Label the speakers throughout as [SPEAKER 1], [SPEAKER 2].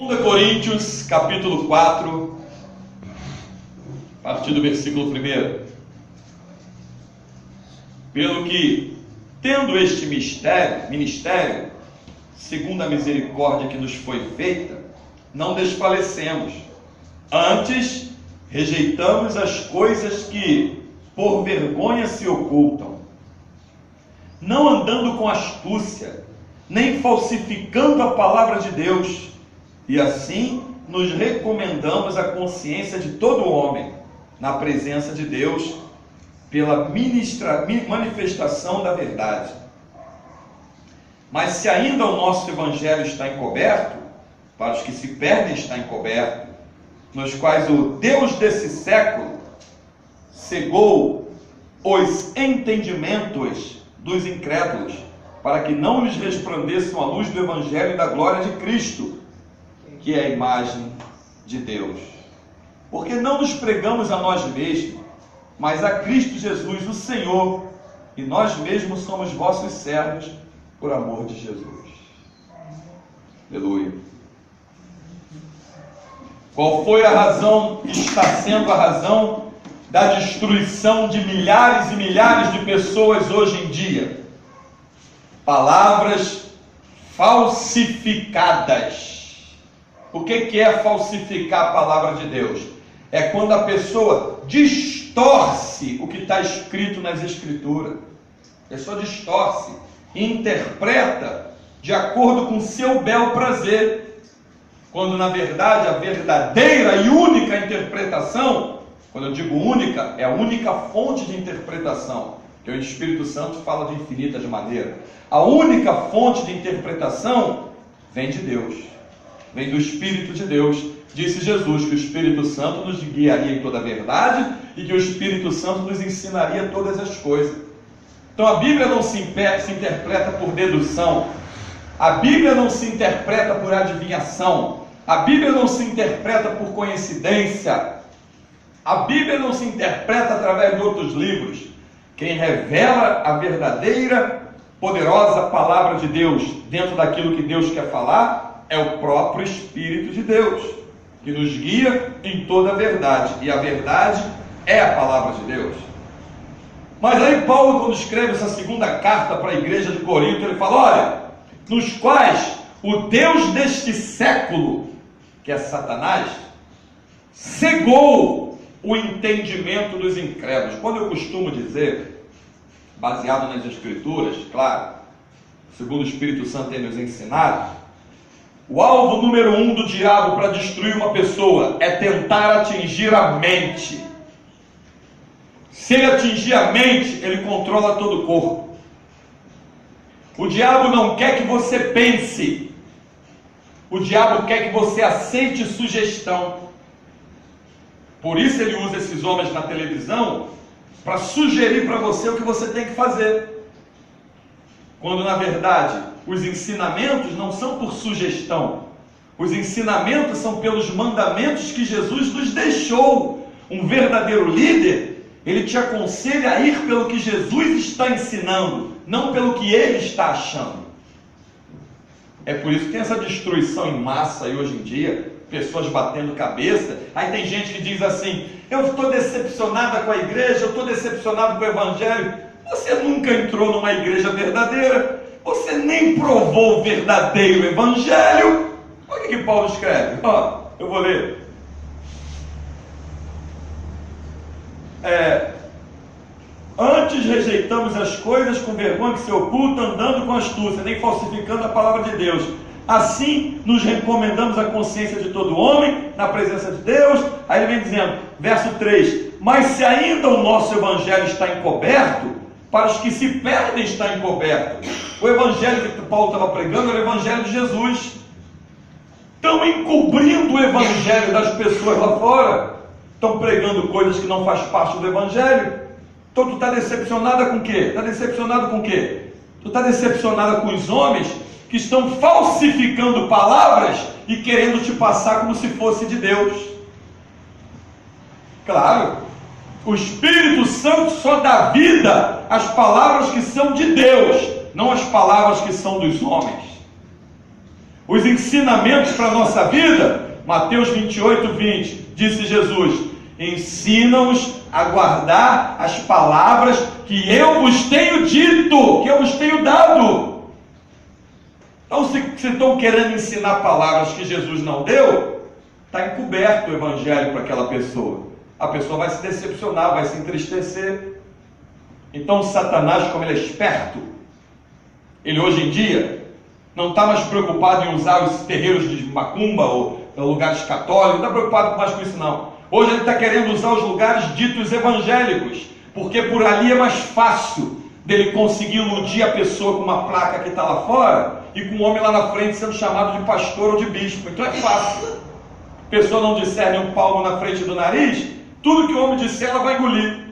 [SPEAKER 1] 2 Coríntios, capítulo 4, a partir do versículo 1. Pelo que, tendo este ministério, segundo a misericórdia que nos foi feita, não desfalecemos. Antes, rejeitamos as coisas que, por vergonha, se ocultam, não andando com astúcia, nem falsificando a palavra de Deus, e assim nos recomendamos a consciência de todo homem, na presença de Deus, pela manifestação da verdade. Mas se ainda o nosso evangelho está encoberto, para os que se perdem está encoberto, nos quais o Deus desse século cegou os entendimentos dos incrédulos, para que não lhes resplandeçam a luz do evangelho da glória de Cristo, que é a imagem de Deus. Porque não nos pregamos a nós mesmos, mas a Cristo Jesus, o Senhor, e nós mesmos somos vossos servos por amor de Jesus. Aleluia. Qual foi a razão, está sendo a razão da destruição de milhares e milhares de pessoas hoje em dia? Palavras falsificadas. O que é falsificar a palavra de Deus? É quando a pessoa distorce o que está escrito nas Escrituras. A pessoa distorce e interpreta de acordo com seu bel prazer. Quando na verdade a verdadeira e única interpretação, quando eu digo única, é a única fonte de interpretação, que o Espírito Santo fala de infinitas maneiras. A única fonte de interpretação vem de Deus, vem do Espírito de Deus. Disse Jesus que o Espírito Santo nos guiaria em toda a verdade e que o Espírito Santo nos ensinaria todas as coisas. Então a Bíblia não se interpreta por dedução, a Bíblia não se interpreta por adivinhação, a Bíblia não se interpreta por coincidência, a Bíblia não se interpreta através de outros livros. Quem revela a verdadeira, poderosa palavra de Deus dentro daquilo que Deus quer falar é o próprio Espírito de Deus, que nos guia em toda a verdade, e a verdade é a palavra de Deus. Mas aí Paulo, quando escreve essa segunda carta para a igreja de Corinto, ele fala: olha, nos quais o Deus deste século, que é Satanás, cegou o entendimento dos incrédulos. Quando eu costumo dizer, baseado nas Escrituras, claro, segundo o Espírito Santo tem nos ensinado, o alvo número 1 do diabo para destruir uma pessoa é tentar atingir a mente. Se ele atingir a mente, ele controla todo o corpo. O diabo não quer que você pense. O diabo quer que você aceite sugestão. Por isso ele usa esses homens na televisão para sugerir para você o que você tem que fazer. Quando na verdade os ensinamentos não são por sugestão. Os ensinamentos são pelos mandamentos que Jesus nos deixou. Um verdadeiro líder, ele te aconselha a ir pelo que Jesus está ensinando, não pelo que ele está achando. É por isso que tem essa destruição em massa aí hoje em dia, pessoas batendo cabeça. Aí tem gente que diz assim: eu estou decepcionada com a igreja, eu estou decepcionado com o evangelho. Você nunca entrou numa igreja verdadeira, você nem provou o verdadeiro evangelho. Olha o que Paulo escreve, eu vou ler. Antes rejeitamos as coisas com vergonha que se oculta, andando com astúcia, nem falsificando a palavra de Deus. Assim nos recomendamos a consciência de todo homem, na presença de Deus. Aí ele vem dizendo, verso 3: mas se ainda o nosso evangelho está encoberto, para os que se perdem está encoberto. O evangelho que Paulo estava pregando era o evangelho de Jesus. Estão encobrindo o evangelho das pessoas lá fora. Estão pregando coisas que não faz parte do evangelho. Então tu está decepcionada com o quê? Está decepcionado com o quê? Tu está decepcionada com os homens que estão falsificando palavras e querendo te passar como se fosse de Deus. Claro, o Espírito Santo só dá vida às palavras que são de Deus, não às palavras que são dos homens. os ensinamentos para a nossa vida, Mateus 28, 20, disse Jesus: ensina-os a guardar as palavras que eu vos tenho dito, que eu vos tenho dado. Então, se estão querendo ensinar palavras que Jesus não deu, está encoberto o evangelho para aquela pessoa. A pessoa vai se decepcionar, vai se entristecer. Então, Satanás, como ele é esperto, ele hoje em dia não está mais preocupado em usar os terreiros de macumba ou lugares católicos, não está preocupado mais com isso não. Hoje ele está querendo usar os lugares ditos evangélicos, porque por ali é mais fácil dele conseguir iludir a pessoa com uma placa que está lá fora e com um homem lá na frente sendo chamado de pastor ou de bispo. Então é fácil. A pessoa não discerne um palmo na frente do nariz, tudo que o homem disser ela vai engolir.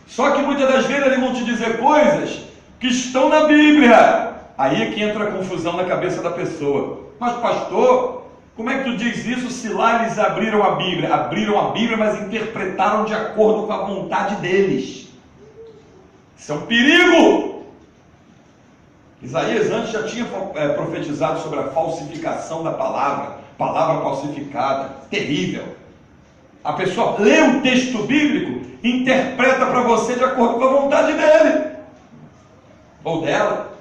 [SPEAKER 1] Só que muitas das vezes eles vão te dizer coisas que estão na Bíblia. Aí é que entra a confusão na cabeça da pessoa. Mas pastor, como é que tu diz isso se lá eles abriram a Bíblia? Abriram a Bíblia, mas interpretaram de acordo com a vontade deles. Isso é um perigo. Isaías antes já tinha profetizado sobre a falsificação da palavra falsificada, terrível. A pessoa lê um texto bíblico, interpreta para você de acordo com a vontade dele ou dela.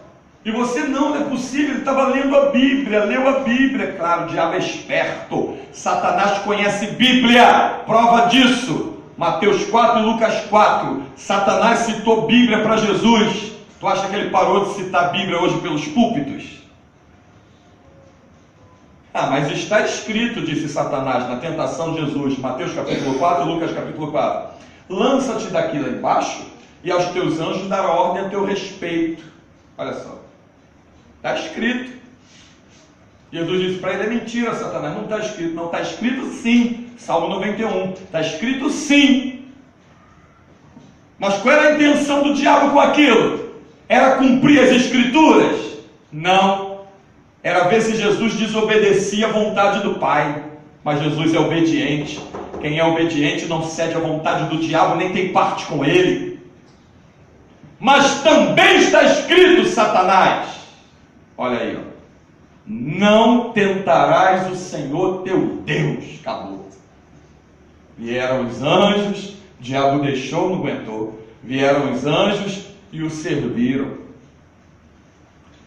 [SPEAKER 1] E você não é possível, ele estava lendo a Bíblia, leu a Bíblia. Claro, o diabo é esperto, Satanás conhece Bíblia, prova disso, Mateus 4 e Lucas 4, Satanás citou Bíblia para Jesus. Tu acha que ele parou de citar a Bíblia hoje pelos púlpitos? Mas está escrito, disse Satanás na tentação de Jesus, Mateus capítulo 4 e Lucas capítulo 4, lança-te daqui lá embaixo e aos teus anjos dará ordem a teu respeito. Olha só, está escrito. Jesus disse para ele: é mentira, Satanás, não está escrito. Não, está escrito sim. Salmo 91, está escrito sim. Mas qual era a intenção do diabo com aquilo? Era cumprir as escrituras? Não, era ver se Jesus desobedecia a vontade do Pai. Mas Jesus é obediente. Quem é obediente não cede à vontade do diabo, nem tem parte com ele. Mas também está escrito, Satanás, olha aí, ó, não tentarás o Senhor teu Deus. Acabou. Vieram os anjos, o diabo deixou, não aguentou. Vieram os anjos e o serviram.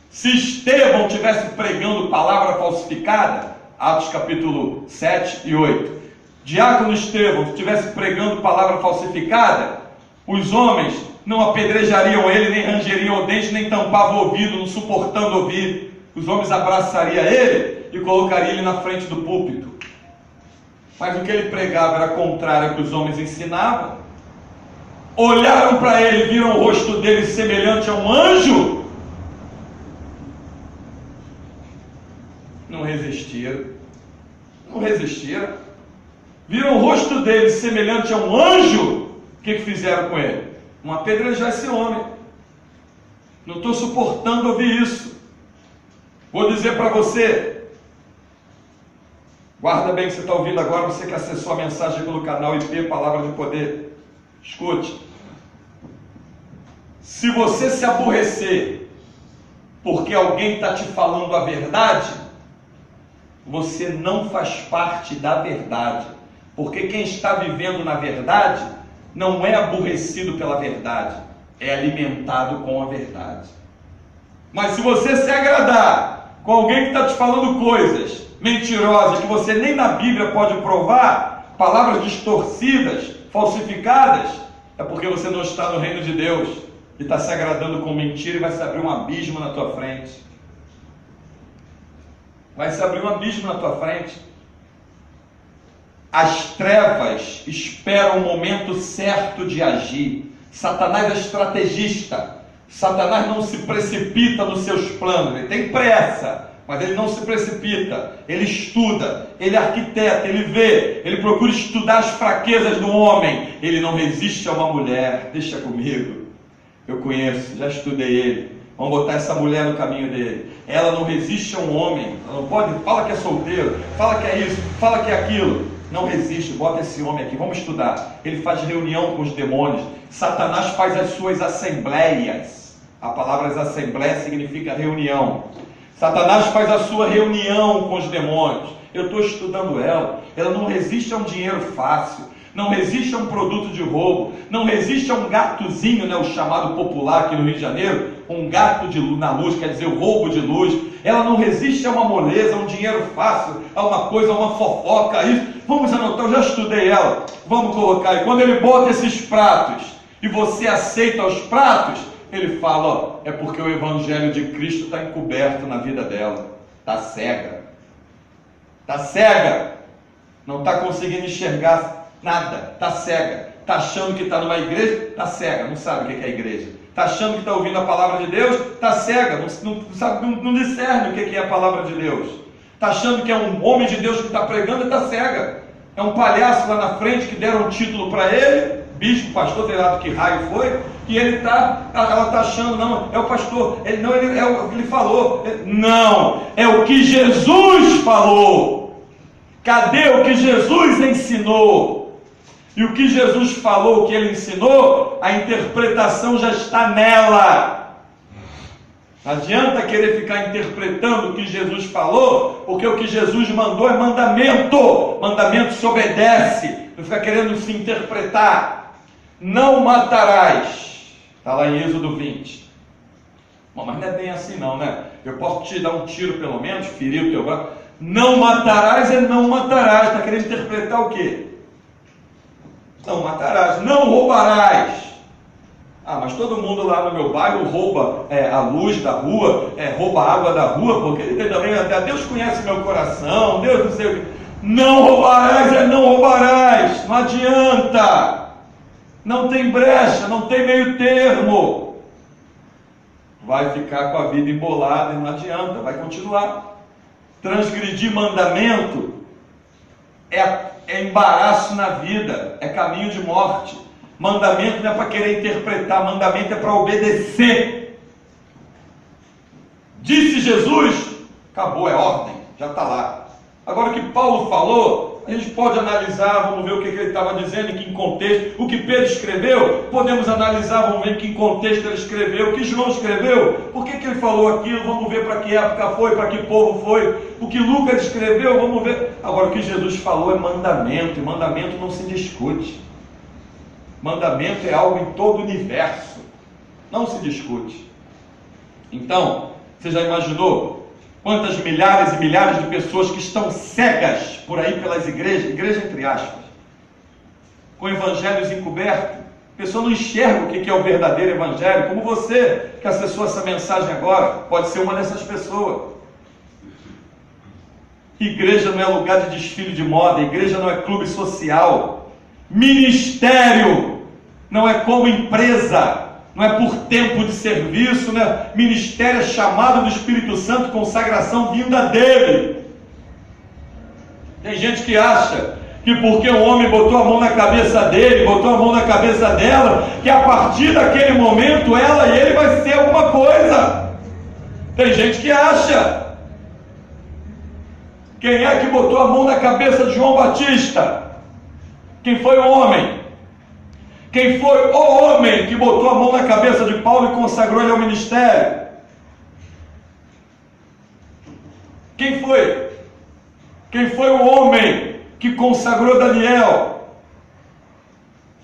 [SPEAKER 1] Se Estevão tivesse pregando palavra falsificada, Atos capítulo 7 e 8, diácono Estevão estivesse pregando palavra falsificada, os homens não apedrejariam ele, nem rangeriam o dente, nem tampavam o ouvido, não suportando ouvir. Os homens abraçariam ele e colocariam ele na frente do púlpito. Mas o que ele pregava era contrário ao que os homens ensinavam. Olharam para ele, viram o rosto dele semelhante a um anjo. Não resistiram. Não resistiram. Viram o rosto dele semelhante a um anjo. O que fizeram com ele? Não apedrejar esse homem. Não estou suportando ouvir isso. Vou dizer para você, guarda bem o que você está ouvindo agora, você que acessou a mensagem pelo canal IP Palavra de Poder. Escute. Se você se aborrecer porque alguém está te falando a verdade, você não faz parte da verdade. Porque quem está vivendo na verdade não é aborrecido pela verdade, é alimentado com a verdade. Mas se você se agradar com alguém que está te falando coisas mentirosas, que você nem na Bíblia pode provar, palavras distorcidas, falsificadas, é porque você não está no reino de Deus e está se agradando com mentira, e vai se abrir um abismo na tua frente. Vai se abrir um abismo na tua frente. As trevas esperam o momento certo de agir. Satanás é estrategista. Satanás não se precipita nos seus planos. Ele tem pressa, mas ele não se precipita. Ele estuda, ele arquiteta, ele vê, ele procura estudar as fraquezas do homem. Ele não resiste a uma mulher. Deixa comigo. Eu conheço, já estudei ele. Vamos botar essa mulher no caminho dele. Ela não resiste a um homem. Ela não pode, fala que é solteiro, fala que é isso, fala que é aquilo. Não resiste, bota esse homem aqui, vamos estudar. Ele faz reunião com os demônios. Satanás faz as suas assembleias. A palavra assembleia significa reunião. Satanás faz a sua reunião com os demônios. Eu estou estudando ela. Ela não resiste a um dinheiro fácil, não resiste a um produto de roubo, não resiste a um gatozinho, né, o chamado popular aqui no Rio de Janeiro, um gato na luz, quer dizer, o roubo de luz. Ela não resiste a uma moleza, a um dinheiro fácil, a uma coisa, a uma fofoca, a isso. Vamos anotar, eu já estudei ela. Vamos colocar aí. Quando ele bota esses pratos e você aceita os pratos, ele fala, ó, é porque o Evangelho de Cristo está encoberto na vida dela. Está cega. Está cega. Não está conseguindo enxergar nada. Está cega. Está achando que está numa igreja? Está cega. Não sabe o que é a igreja. Está achando que está ouvindo a palavra de Deus? Está cega. Não discerne o que é a palavra de Deus. Está achando que é um homem de Deus que está pregando e está cega. É um palhaço lá na frente que deram um título para ele, bispo, pastor, sei lá do que raio foi, e ela está achando, não, é o pastor, ele falou, não, é o que Jesus falou. Cadê o que Jesus ensinou? E o que Jesus falou, o que ele ensinou, a interpretação já está nela. Não adianta querer ficar interpretando o que Jesus falou, porque o que Jesus mandou é mandamento. Mandamento se obedece, não fica querendo se interpretar. Não matarás, está lá em Êxodo 20. Bom, mas não é bem assim não, né? Eu posso te dar um tiro pelo menos, ferir o teu braço. Não matarás é não matarás, está querendo interpretar o quê? Não matarás, não roubarás. Ah, mas todo mundo lá no meu bairro rouba a luz da rua, rouba a água da rua, porque ele também, Deus conhece meu coração, Deus não sei o que. Não roubarás é não roubarás, não adianta. Não tem brecha, não tem meio termo. Vai ficar com a vida embolada e não adianta, vai continuar. Transgredir mandamento é embaraço na vida, é caminho de morte. Mandamento não é para querer interpretar, mandamento é para obedecer. Disse Jesus, acabou, é ordem, já está lá. Agora o que Paulo falou, a gente pode analisar, vamos ver o que ele estava dizendo, em que contexto. O que Pedro escreveu, podemos analisar, vamos ver em que contexto ele escreveu. O que João escreveu, por que ele falou aquilo, vamos ver para que época foi, para que povo foi. O que Lucas escreveu, vamos ver. Agora o que Jesus falou é mandamento, e mandamento não se discute. Mandamento é algo em todo o universo, não se discute. Então, você já imaginou quantas milhares e milhares de pessoas que estão cegas por aí pelas igrejas, igreja entre aspas, com evangelhos encobertos? A pessoa não enxerga o que é o verdadeiro evangelho, como você que acessou essa mensagem agora, pode ser uma dessas pessoas. Igreja não é lugar de desfile de moda, igreja não é clube social. Ministério não é como empresa, não é por tempo de serviço, né? Ministério é chamado do Espírito Santo, consagração vinda dele. Tem gente que acha que porque o homem botou a mão na cabeça dele, botou a mão na cabeça dela, que a partir daquele momento ela e ele vai ser alguma coisa. Tem gente que acha. Quem é que botou a mão na cabeça de João Batista? Quem foi o homem? Quem foi o homem que botou a mão na cabeça de Paulo e consagrou ele ao ministério? Quem foi? Quem foi o homem que consagrou Daniel?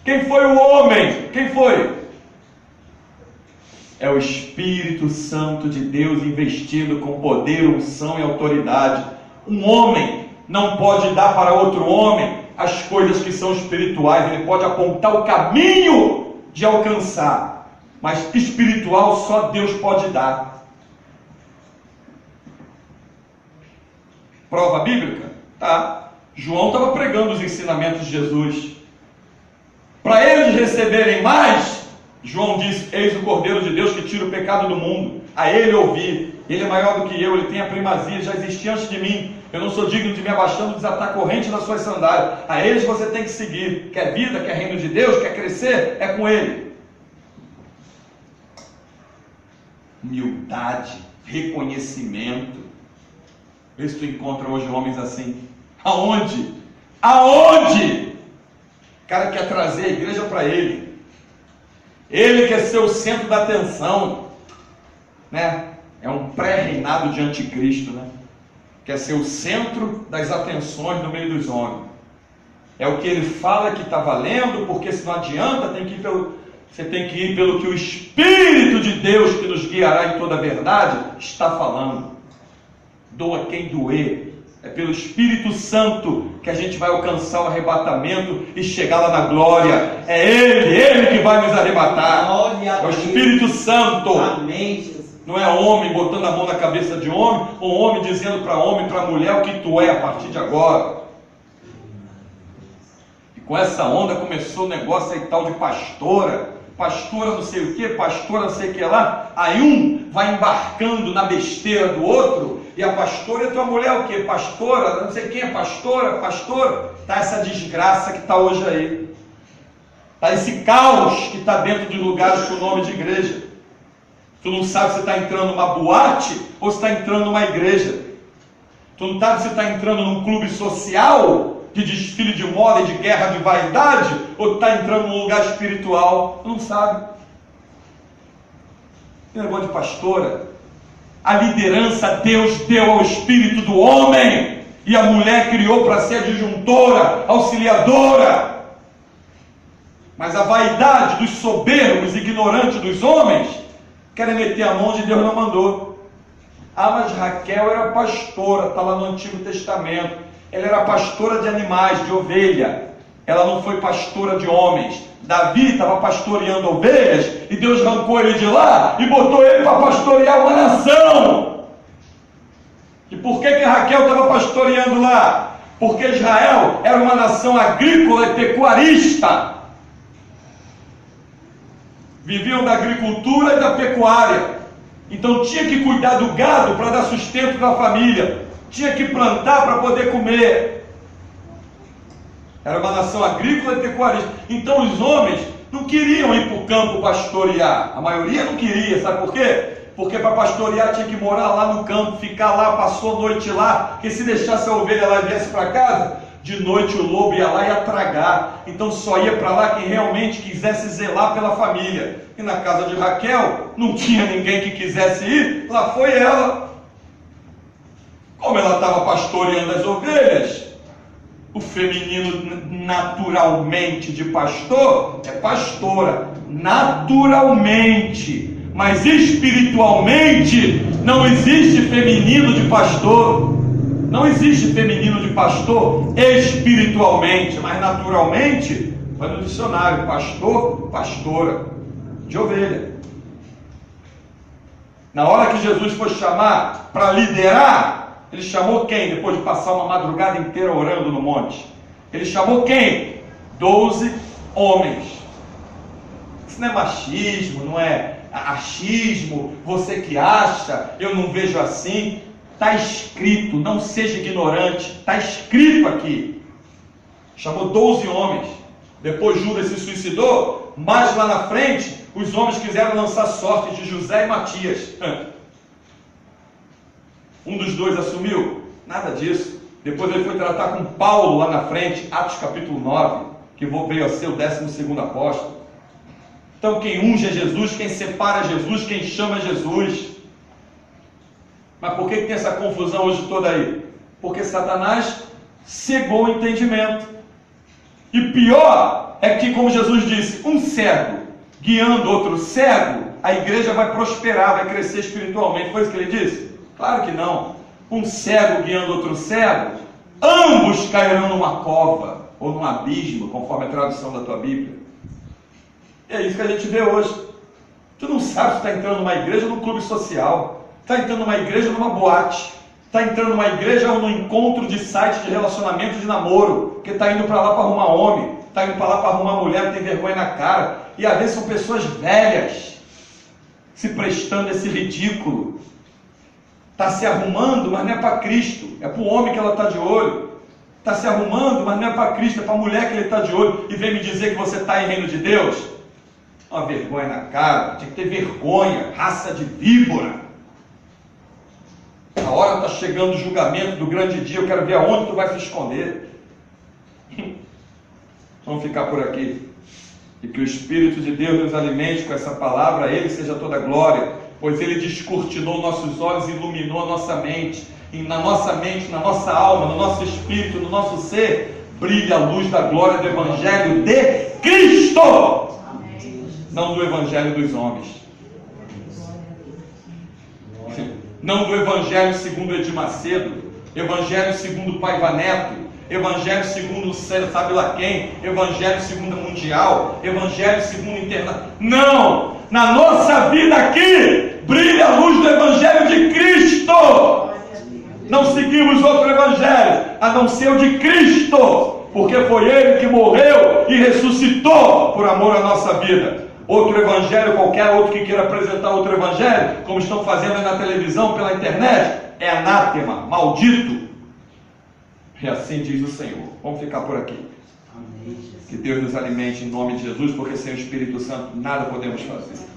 [SPEAKER 1] Quem foi o homem? Quem foi? É o Espírito Santo de Deus investido com poder, unção e autoridade. Um homem não pode dar para outro homem as coisas que são espirituais. Ele pode apontar o caminho de alcançar, mas espiritual só Deus pode dar. Prova bíblica? Tá. João estava pregando os ensinamentos de Jesus. Para eles receberem mais, João disse: eis o Cordeiro de Deus que tira o pecado do mundo. A ele ouvir. Ele é maior do que eu, ele tem a primazia, já existia antes de mim. Eu não sou digno de me abaixando, desatar a corrente das suas sandálias. A eles você tem que seguir. Quer vida, quer reino de Deus, quer crescer, é com ele. Humildade, reconhecimento. Vê se tu encontra hoje homens assim. Aonde? Aonde? O cara quer trazer a igreja para ele. Ele quer ser o centro da atenção, né? É um pré-reinado de anticristo, né? Quer ser o centro das atenções no meio dos homens. É o que ele fala que está valendo, porque se não adianta, você tem que ir pelo que o Espírito de Deus, que nos guiará em toda a verdade, está falando. Doa quem doer. É pelo Espírito Santo que a gente vai alcançar o arrebatamento e chegar lá na glória. É Ele que vai nos arrebatar. É o Espírito Santo.
[SPEAKER 2] Amém, Jesus.
[SPEAKER 1] Não é homem botando a mão na cabeça de homem, ou homem dizendo para homem, para mulher o que tu é a partir de agora. E com essa onda começou o negócio aí tal de pastora não sei o que, pastora não sei o que lá. Aí um vai embarcando na besteira do outro, e a pastora é tua mulher o que? Pastora, não sei quem é pastora. Tá essa desgraça que está hoje aí. Tá esse caos que está dentro de lugares com o nome de igreja. Tu não sabe se está entrando numa boate ou se está entrando numa igreja. Tu não sabe se está entrando num clube social de desfile de moda e de guerra de vaidade, ou está entrando num lugar espiritual. Tu não sabe. Que negócio de pastora. A liderança Deus deu ao espírito do homem, e a mulher criou para ser adjuntora, auxiliadora. Mas a vaidade dos soberbos, ignorantes dos homens, querem meter a mão onde Deus não mandou. Ah, mas Raquel era pastora, está lá no Antigo Testamento. Ela era pastora de animais, de ovelha. Ela não foi pastora de homens. Davi estava pastoreando ovelhas, e Deus arrancou ele de lá e botou ele para pastorear uma nação. E por que Raquel estava pastoreando lá? Porque Israel era uma nação agrícola e pecuarista. Viviam da agricultura e da pecuária. Então tinha que cuidar do gado para dar sustento para a família. Tinha que plantar para poder comer. Era uma nação agrícola e pecuarista. Então os homens não queriam ir para o campo pastorear. A maioria não queria, sabe por quê? Porque para pastorear tinha que morar lá no campo, ficar lá, passou a noite lá. Porque se deixasse a ovelha lá e viesse para casa, de noite o lobo ia lá e ia tragar. Então só ia para lá quem realmente quisesse zelar pela família. E na casa de Raquel não tinha ninguém que quisesse ir, lá foi ela. Como ela estava pastoreando as ovelhas, o feminino naturalmente de pastor é pastora, naturalmente, mas espiritualmente não existe feminino de pastor. Não existe feminino de pastor espiritualmente, mas naturalmente, vai no dicionário, pastor, pastora, de ovelha. Na hora que Jesus foi chamar para liderar, ele chamou quem? Depois de passar uma madrugada inteira orando no monte. Ele chamou quem? 12 homens. Isso não é machismo, não é achismo, você que acha, eu não vejo assim. Está escrito, não seja ignorante, está escrito aqui. Chamou 12 homens. Depois Judas se suicidou, mas lá na frente, os homens quiseram lançar sorte de José e Matias. Um dos dois assumiu? Nada disso. Depois ele foi tratar com Paulo lá na frente, Atos capítulo 9, que veio a ser o 12º apóstolo. Então quem unge é Jesus, quem separa é Jesus, quem chama é Jesus. Mas por que tem essa confusão hoje toda aí? Porque Satanás cegou o entendimento. E pior é que, como Jesus disse, um cego guiando outro cego, a igreja vai prosperar, vai crescer espiritualmente. Foi isso que ele disse? Claro que não. Um cego guiando outro cego, ambos cairão numa cova ou num abismo, conforme a tradução da tua Bíblia. E é isso que a gente vê hoje. Tu não sabe se está entrando numa igreja ou num clube social, está entrando numa igreja ou numa boate, está entrando numa igreja ou num encontro de site de relacionamento de namoro, porque está indo para lá para arrumar homem, está indo para lá para arrumar mulher, não tem vergonha na cara. E às vezes são pessoas velhas se prestando a esse ridículo. Está se arrumando, mas não é para Cristo, é para o homem que ela está de olho. Está se arrumando, mas não é para Cristo, é para a mulher que ele está de olho. E vem me dizer que você está em reino de Deus? Uma vergonha na cara, tinha que ter vergonha, raça de víbora. A hora está chegando o julgamento do grande dia, eu quero ver aonde tu vai se esconder. Vamos ficar por aqui. E que o Espírito de Deus nos alimente com essa palavra, a Ele seja toda glória, pois Ele descortinou nossos olhos e iluminou a nossa mente. E na nossa mente, na nossa alma, no nosso espírito, no nosso ser, brilha a luz da glória do Evangelho de Cristo, não do Evangelho dos homens, não do Evangelho segundo Edir Macedo, Evangelho segundo Paiva Neto, Evangelho segundo sabe lá quem, Evangelho segundo Mundial, Evangelho segundo Internacional. Não! Na nossa vida aqui, brilha a luz do Evangelho de Cristo. Não seguimos outro Evangelho, a não ser o de Cristo, porque foi Ele que morreu e ressuscitou por amor à nossa vida. Outro Evangelho, qualquer outro que queira apresentar outro Evangelho, como estão fazendo aí na televisão, pela internet, é anátema, maldito. E assim diz o Senhor. Vamos ficar por aqui. Que Deus nos alimente em nome de Jesus, porque sem o Espírito Santo nada podemos fazer.